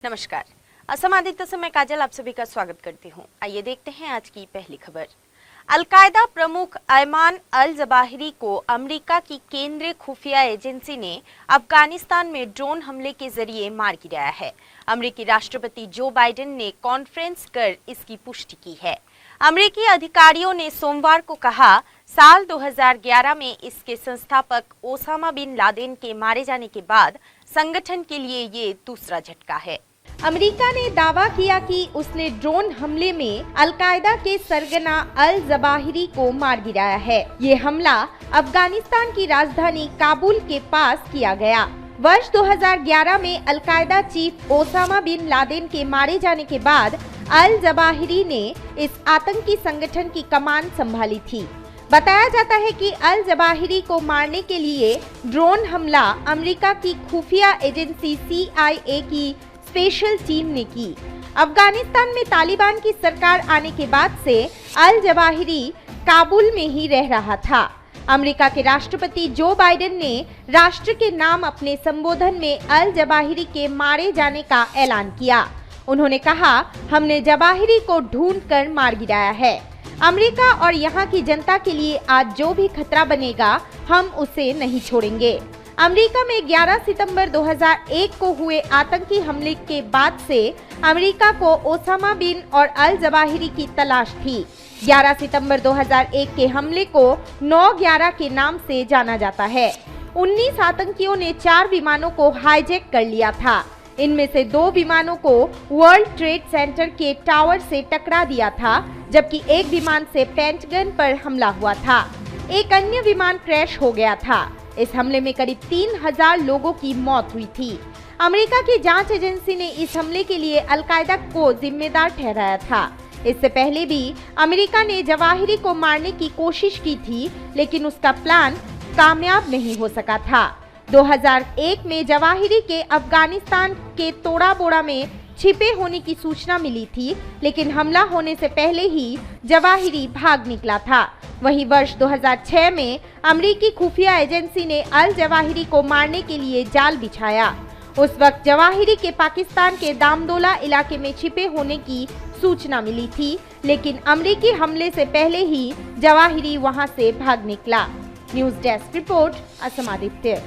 नमस्कार। असम आदित्य से मैं काजल आप सभी का स्वागत करती हूं। आइए देखते हैं आज की पहली खबर। अलकायदा प्रमुख अयमान अल जवाहिरी को अमेरिका की केंद्रीय खुफिया एजेंसी ने अफगानिस्तान में ड्रोन हमले के जरिए मार गिराया है। अमेरिकी राष्ट्रपति जो बाइडेन ने कॉन्फ्रेंस कर इसकी पुष्टि की है। अमेरिकी अधिकारियों ने सोमवार को कहा, साल 2011 में इसके संस्थापक ओसामा बिन लादेन के मारे जाने के बाद संगठन के लिए ये दूसरा झटका है। अमेरिका ने दावा किया कि उसने ड्रोन हमले में अलकायदा के सरगना अल जवाहिरी को मार गिराया है। ये हमला अफगानिस्तान की राजधानी काबुल के पास किया गया। वर्ष 2011 में al Qaeda chief Osama bin Laden के मारे जाने के बाद अल जवाहिरी ने इस आतंकी संगठन की कमान संभाली थी। बताया जाता है कि अल जवाहिरी को मारने के लिए ड्रोन हमला अमेरिका की खुफिया एजेंसी CIA की स्पेशल टीम ने की। अफगानिस्तान में तालिबान की सरकार आने के बाद से अल जवाहिरी काबुल में ही रह रहा था। अमेरिका के राष्ट्रपति जो बाइडेन ने राष्ट्र के नाम अपने संबोधन में अल जवाहिरी के मारे जाने का ऐलान किया। उन्होंने कहा, हमने जवाहिरी को ढूंढकर मार गिराया है। अमेरिका और यहाँ की जनता के लिए आज जो भी खतरा बनेगा, हम उसे नहीं छोड़ेंगे। अमेरिका में 11 सितंबर 2001 को हुए आतंकी हमले के बाद से अमेरिका को ओसामा बिन और अल जवाहिरी की तलाश थी। 11 सितंबर 2001 के हमले को 9/11 के नाम से जाना जाता है। 19 आतंकियों ने 4 विमानों को हाईजैक कर लिया था। इनमें से 2 विमानों को वर्ल्ड ट्रेड सेंटर के टावर से टकरा दिया था, जबकि एक विमान से पेंटागन पर हमला हुआ था। एक अन्य विमान क्रैश हो गया था। इस हमले में करीब 3000 लोगों की मौत हुई थी। अमेरिका की जांच एजेंसी ने इस हमले के लिए अलकायदा को जिम्मेदार ठहराया था। इससे पहले भी अमेरिका ने जवाहिरी को मारने की कोशिश की थी, लेकिन उसका प्लान कामयाब नहीं हो सका था। 2001 में जवाहिरी के अफगानिस्तान के तोड़ा बोड़ा में छिपे होने की सूचना मिली थी, लेकिन हमला होने से पहले ही जवाहिरी भाग निकला था। वहीं वर्ष 2006 में अमेरिकी खुफिया एजेंसी ने अल जवाहिरी को मारने के लिए जाल बिछाया। उस वक्त जवाहिरी के पाकिस्तान के दामदोला इलाके में छिपे होने की सूचना मिली थी, लेकिन अमेरिकी हमले से पहले ही जवाहिरी वहां से भाग निकला। News desk report, Assam Aditya.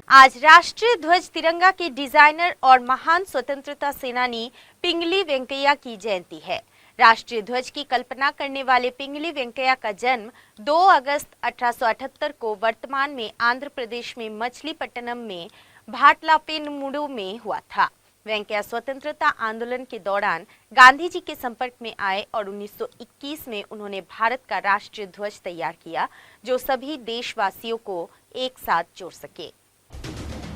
आज राष्ट्रीय ध्वज तिरंगा के डिजाइनर और महान स्वतंत्रता सेनानी पिंगली वेंकैया की जयंती है। राष्ट्रीय ध्वज की कल्पना करने वाले पिंगली वेंकैया का जन्म 2 अगस्त 1878 को वर्तमान में आंध्र प्रदेश में मछलीपट्टनम में भाटलापेनुमुडु में हुआ था। वेंकैया स्वतंत्रता आंदोलन के दौरान गांधी जी के संपर्क में आए और 1921 में उन्होंने भारत का राष्ट्रीय ध्वज तैयार किया, जो सभी देशवासियों को एक साथ जोड़ सके।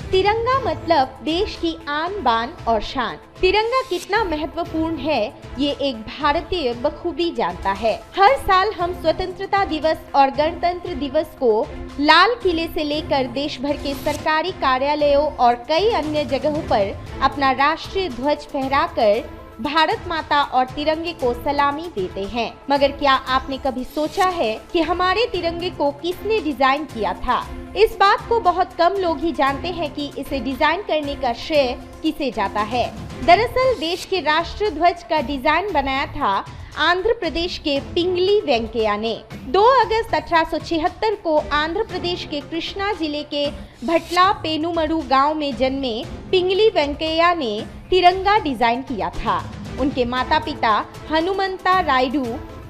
तिरंगा मतलब देश की आन बान और शान। तिरंगा कितना महत्वपूर्ण है, ये एक भारतीय बखूबी जानता है। हर साल हम स्वतंत्रता दिवस और गणतंत्र दिवस को लाल किले से लेकर देश भर के सरकारी कार्यालयों और कई अन्य जगहों पर अपना राष्ट्रीय ध्वज फहराकर भारत माता और तिरंगे को सलामी देते हैं। मगर क्या आपने कभी सोचा है कि हमारे तिरंगे को किसने डिजाइन किया था? इस बात को बहुत कम लोग ही जानते हैं कि इसे डिजाइन करने का श्रेय किसे जाता है। दरअसल देश के राष्ट्रीय ध्वज का डिजाइन बनाया था आंध्र प्रदेश के पिंगली वेंकैया ने। 2 अगस्त 1876 को आंध्र प्रदेश के कृष्णा जिले के भटलापेनुमडु गांव में जन्मे पिंगली वेंकैया ने तिरंगा डिजाइन किया था। उनके माता पिता हनुमंता रायडू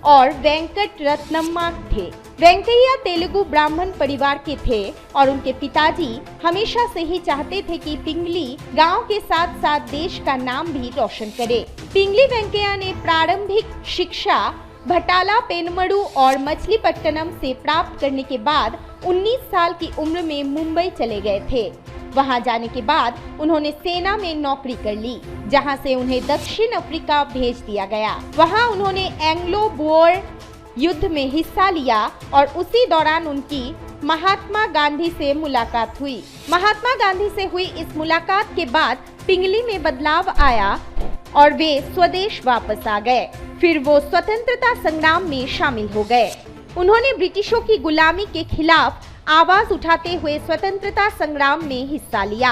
और वेंकट रत्नम्मा थे। वेंकैया तेलुगु ब्राह्मण परिवार के थे और उनके पिताजी हमेशा से ही चाहते थे कि पिंगली गांव के साथ साथ देश का नाम भी रोशन करे। पिंगली वेंकैया ने प्रारंभिक शिक्षा भटालापेनुमडु और मछलीपट्टनम से प्राप्त करने के बाद 19 साल की उम्र में मुंबई चले गए थे। वहां जाने के बाद उन्होंने सेना में नौकरी कर ली, जहां से उन्हें दक्षिण अफ्रीका भेज दिया गया। वहां उन्होंने एंग्लो बोअर युद्ध में हिस्सा लिया और उसी दौरान उनकी महात्मा गांधी से मुलाकात हुई। महात्मा गांधी से हुई इस मुलाकात के बाद पिंगली में बदलाव आया और वे स्वदेश वापस आ गए। फिर वो स्वतंत्रता संग्राम में शामिल हो गए। उन्होंने ब्रिटिशों की गुलामी के खिलाफ आवाज उठाते हुए स्वतंत्रता संग्राम में हिस्सा लिया।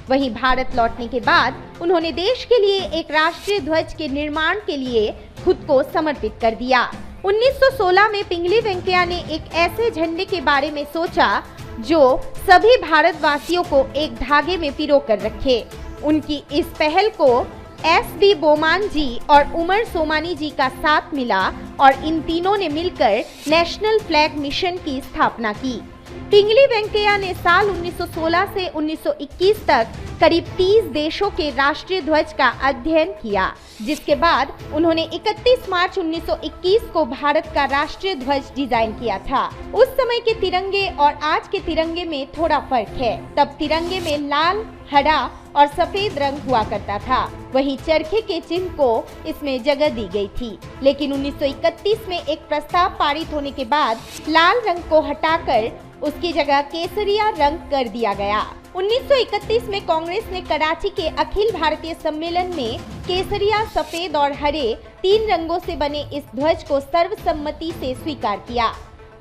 वहीं भारत लौटने के बाद उन्होंने देश के लिए एक राष्ट्रीय ध्वज के निर्माण के लिए खुद को समर्पित कर दिया। 1916 में पिंगली वेंकैया ने एक ऐसे झंडे के बारे में सोचा जो सभी भारतवासियों को एक धागे में पिरो कर रखे। उनकी इस पहल को S.B. बोमान जी और उमर सोमानी जी का साथ मिला और इन तीनों ने मिलकर नेशनल फ्लैग मिशन की स्थापना की। पिंगली वेंकैया ने साल 1916 से 1921 तक करीब 30 देशों के राष्ट्रीय ध्वज का अध्ययन किया, जिसके बाद उन्होंने 31 मार्च 1921 को भारत का राष्ट्रीय ध्वज डिजाइन किया था। उस समय के तिरंगे और आज के तिरंगे में थोड़ा फर्क है। तब तिरंगे में लाल, हरा और सफेद रंग हुआ करता था, वहीं चरखे के चिन्ह को इसमें जगह दी गई थी। लेकिन 1931 में एक प्रस्ताव पारित होने के बाद लाल रंग को हटाकर उसकी जगह केसरिया रंग कर दिया गया। 1931 में कांग्रेस ने कराची के अखिल भारतीय सम्मेलन में केसरिया, सफेद और हरे 3 रंगों से बने इस ध्वज को सर्वसम्मति से स्वीकार किया।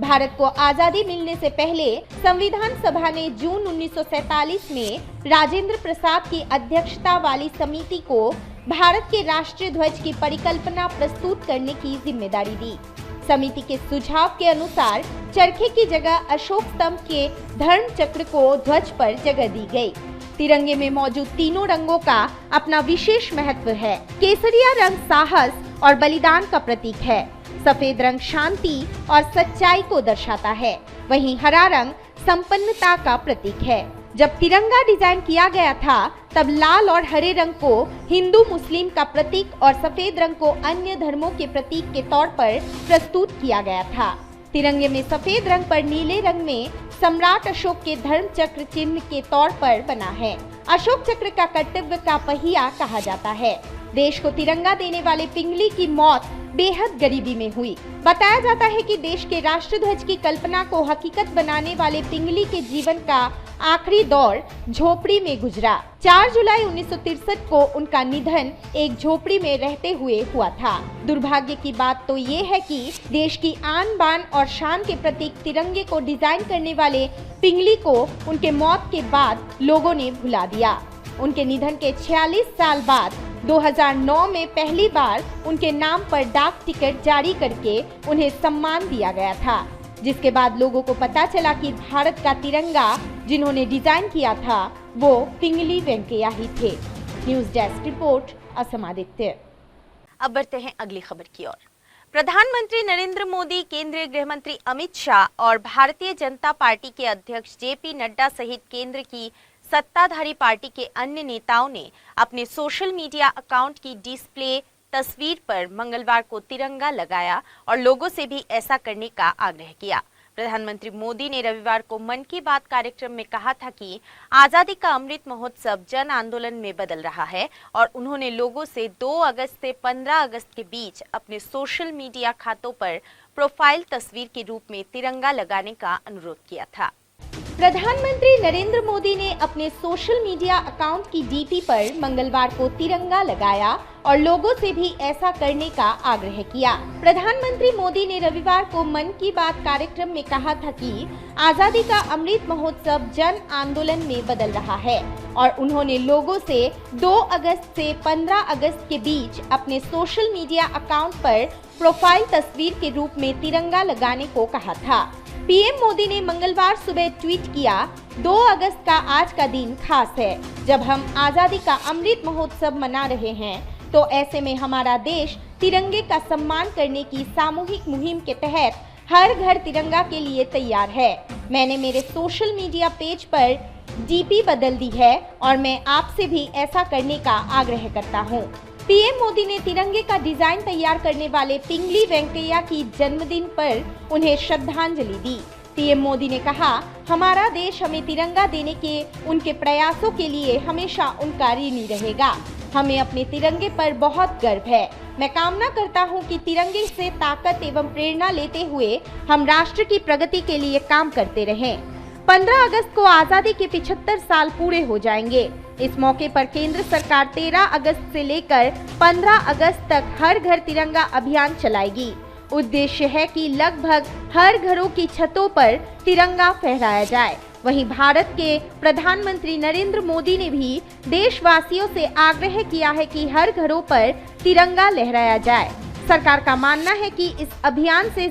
भारत को आजादी मिलने से पहले संविधान सभा ने जून 1947 में राजेंद्र प्रसाद की अध्यक्षता वाली समिति को भारत के राष्ट्रीय ध्वज की परिकल्पना प्रस्तुत करने की जिम्मेदारी दी। समिति के सुझाव के अनुसार चरखे की जगह अशोक स्तंभ के धर्म चक्र को ध्वज पर जगह दी गई। तिरंगे में मौजूद तीनों रंगों का अपना विशेष महत्व है। केसरिया रंग साहस और बलिदान का प्रतीक है। सफेद रंग शांति और सच्चाई को दर्शाता है। वहीं हरा रंग संपन्नता का प्रतीक है। जब तिरंगा डिजाइन किया गया था तब लाल और हरे रंग को हिंदू मुस्लिम का प्रतीक और सफेद रंग को अन्य धर्मों के प्रतीक के तौर पर प्रस्तुत किया गया था। तिरंगे में सफेद रंग पर नीले रंग में सम्राट अशोक के धर्म चक्र चिन्ह के तौर पर बना है। अशोक चक्र का कर्तव्य का पहिया कहा जाता है। देश को तिरंगा देने वाले पिंगली की मौत बेहद गरीबी में हुई। बताया जाता है कि देश के राष्ट्र ध्वज की कल्पना को हकीकत बनाने वाले पिंगली के जीवन का आखिरी दौर झोपड़ी में गुजरा। 4 जुलाई 1963 को उनका निधन एक झोपड़ी में रहते हुए हुआ था। दुर्भाग्य की बात तो ये है कि देश की आन बान और शान के प्रतीक तिरंगे को डिजाइन करने वाले पिंगली को उनके मौत के बाद लोगों ने भुला दिया। उनके निधन के 46 साल बाद 2009 में पहली बार उनके नाम पर डाक टिकट जारी करके उन्हें सम्मान दिया गया था, जिसके बाद लोगों को पता चला कि भारत का तिरंगा जिन्होंने डिजाइन किया था वो पिंगली वेंकैया ही थे। News desk report, Assam Aditya. अब बढ़ते हैं अगली खबर की ओर। प्रधानमंत्री नरेंद्र मोदी, केंद्रीय गृह मंत्री अमित शाह और भारतीय जनता पार्टी के अध्यक्ष JP नड्डा सहित केंद्र की सत्ताधारी पार्टी के अन्य नेताओं ने अपने सोशल मीडिया अकाउंट की डिस्प्ले तस्वीर पर मंगलवार को तिरंगा लगाया और लोगों से भी ऐसा करने का आग्रह किया। प्रधानमंत्री मोदी ने रविवार को मन की बात कार्यक्रम में कहा था कि आजादी का अमृत महोत्सव जन आंदोलन में बदल रहा है और उन्होंने लोगों से 2 अगस्त से 15 अगस्त के बीच अपने सोशल मीडिया खातों पर प्रोफाइल तस्वीर के रूप में तिरंगा लगाने का अनुरोध किया था। प्रधानमंत्री नरेंद्र मोदी ने अपने सोशल मीडिया अकाउंट की डीपी पर मंगलवार को तिरंगा लगाया और लोगों से भी ऐसा करने का आग्रह किया। प्रधानमंत्री मोदी ने रविवार को मन की बात कार्यक्रम में कहा था कि आजादी का अमृत महोत्सव जन आंदोलन में बदल रहा है और उन्होंने लोगों से 2 अगस्त से 15 अगस्त के बीच अपने सोशल मीडिया अकाउंट पर प्रोफाइल तस्वीर के रूप में तिरंगा लगाने को कहा था। पीएम मोदी ने मंगलवार सुबह ट्वीट किया, 2 अगस्त का आज का दिन खास है। जब हम आजादी का अमृत महोत्सव मना रहे हैं तो ऐसे में हमारा देश तिरंगे का सम्मान करने की सामूहिक मुहिम के तहत हर घर तिरंगा के लिए तैयार है। मैंने मेरे सोशल मीडिया पेज पर डीपी बदल दी है और मैं आपसे भी ऐसा करने का आग्रह करता हूँ। पीएम मोदी ने तिरंगे का डिजाइन तैयार करने वाले पिंगली वेंकैया की जन्मदिन पर उन्हें श्रद्धांजलि दी। पीएम मोदी ने कहा, हमारा देश हमें तिरंगा देने के उनके प्रयासों के लिए हमेशा उनका ऋणी रहेगा। हमें अपने तिरंगे पर बहुत गर्व है। मैं कामना करता हूं कि तिरंगे से ताकत एवं प्रेरणा लेते हुए हम राष्ट्र की प्रगति के लिए काम करते रहें। 15 अगस्त को आजादी के 75 साल पूरे हो जाएंगे। इस मौके पर केंद्र सरकार 13 अगस्त से लेकर 15 अगस्त तक हर घर तिरंगा अभियान चलाएगी। उद्देश्य है कि लगभग हर घरों की छतों पर तिरंगा फहराया जाए वहीं भारत के प्रधानमंत्री नरेंद्र मोदी ने भी देशवासियों से आग्रह किया है कि हर घरों पर तिरंगा लहराया जाए। सरकार का मानना है कि इस अभियान से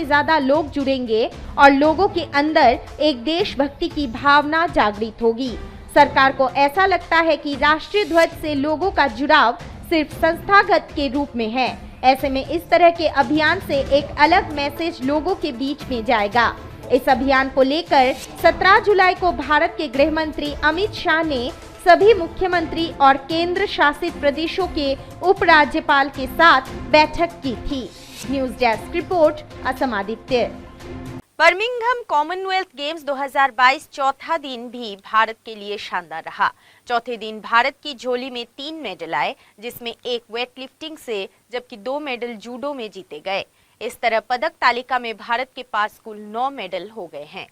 ज्यादा लोग जुड़ेंगे और लोगों के अंदर एक देशभक्ति की भावना जागृत होगी। सरकार को ऐसा लगता है कि राष्ट्रीय ध्वज से लोगों का जुड़ाव सिर्फ संस्थागत के रूप में है। ऐसे में इस तरह के अभियान से एक अलग मैसेज लोगों के बीच में जाएगा। इस अभियान को लेकर 17 जुलाई को भारत के गृह मंत्री अमित शाह ने सभी मुख्यमंत्री और केंद्र शासित प्रदेशों के उपराज्यपाल के साथ बैठक की थी। News desk report, Assam Aditya. Birmingham Commonwealth games 2022 चौथा दिन भी भारत के लिए शानदार रहा। चौथे दिन भारत की झोली में 3 मेडल आए, जिसमें एक वेटलिफ्टिंग से जबकि 2 मेडल जूडो में जीते गए। इस तरह पदक तालिका में भारत के पास कुल 9 मेडल हो गए हैं।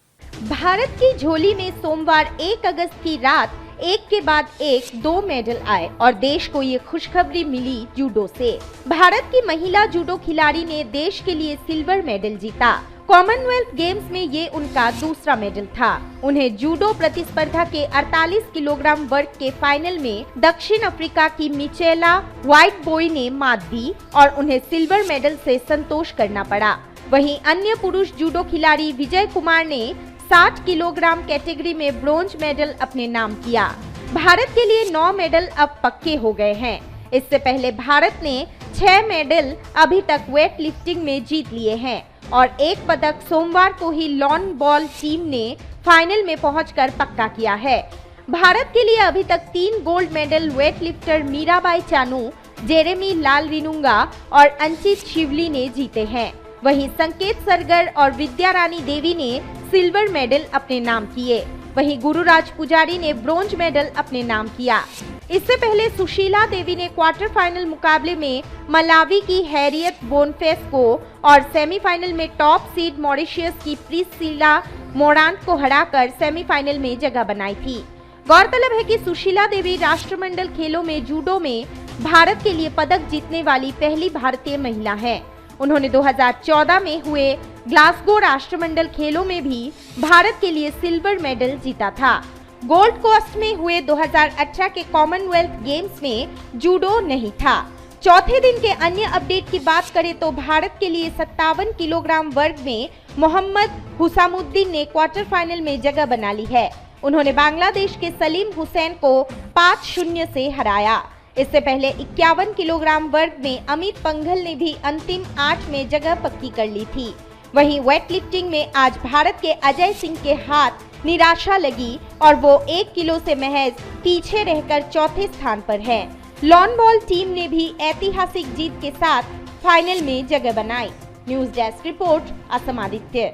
भारत की झोली में सोमवार 1 अगस्त की रात एक के बाद एक 2 मेडल आए और देश को ये खुशखबरी मिली जूडो से। भारत की महिला जूडो खिलाड़ी ने देश के लिए सिल्वर मेडल जीता। कॉमनवेल्थ गेम्स में ये उनका दूसरा मेडल था। उन्हें जूडो प्रतिस्पर्धा के 48 किलोग्राम वर्ग के फाइनल में दक्षिण अफ्रीका की मिचेला व्हाइटबॉय ने मात दी और उन्हें सिल्वर मेडल से संतोष करना पड़ा। वहीं अन्य पुरुष जूडो खिलाड़ी विजय कुमार ने 60 किलोग्राम कैटेगरी में ब्रोंज मेडल अपने नाम किया। भारत के लिए 9 मेडल अब पक्के हो गए हैं। इससे पहले भारत ने 6 मेडल अभी तक वेट लिफ्टिंग में जीत लिए हैं और एक पदक सोमवार को ही लॉन बॉल टीम ने फाइनल में पहुंचकर पक्का किया है। भारत के लिए अभी तक 3 gold medal weight lifter Mirabai Chanu, Jeremy Lalrinnunga और अंचित शिवली ने जीते हैं। वहीं संकेत सरगर और विद्या रानी देवी ने सिल्वर मेडल अपने नाम किए। वहीं गुरुराज पुजारी ने ब्रोंज मेडल अपने नाम किया। इससे पहले सुशीला देवी ने क्वार्टर फाइनल मुकाबले में मलावी की हैरियत बोनफेस को और सेमीफाइनल में टॉप सीड मॉरिशस की प्रिस्सिला मोरांट को हराकर सेमीफाइनल में जगह बनाई थी। गौरतलब है कि सुशीला देवी राष्ट्रमंडल खेलों में जूडो में भारत के लिए पदक जीतने वाली पहली भारतीय महिला है। उन्होंने 2014 में हुए ग्लासगो राष्ट्रमंडल खेलों में भी भारत के लिए सिल्वर मेडल जीता था। गोल्ड कोस्ट में हुए 2018 के कॉमनवेल्थ गेम्स में जूडो नहीं था। चौथे दिन के अन्य अपडेट की बात करें तो भारत के लिए 57 किलोग्राम वर्ग में मोहम्मद हुसामुद्दीन ने क्वार्टर फाइनल में जगह बना ली है। उन्होंने बांग्लादेश के सलीम हुसैन को 5-0 से हराया। इससे पहले 51 किलोग्राम वर्ग में अमित पंघल ने भी अंतिम 8 में जगह पक्की कर ली थी। वहीं वेट लिफ्टिंग में आज भारत के अजय सिंह के हाथ निराशा लगी और वो 1 किलो से महज पीछे रहकर चौथे स्थान पर है। लॉन बॉल टीम ने भी ऐतिहासिक जीत के साथ फाइनल में जगह बनाई। News desk report, Assam Aditya.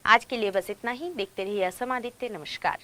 आज के लिए बस इतना ही। देखते रहिए असम आदित्य। नमस्कार।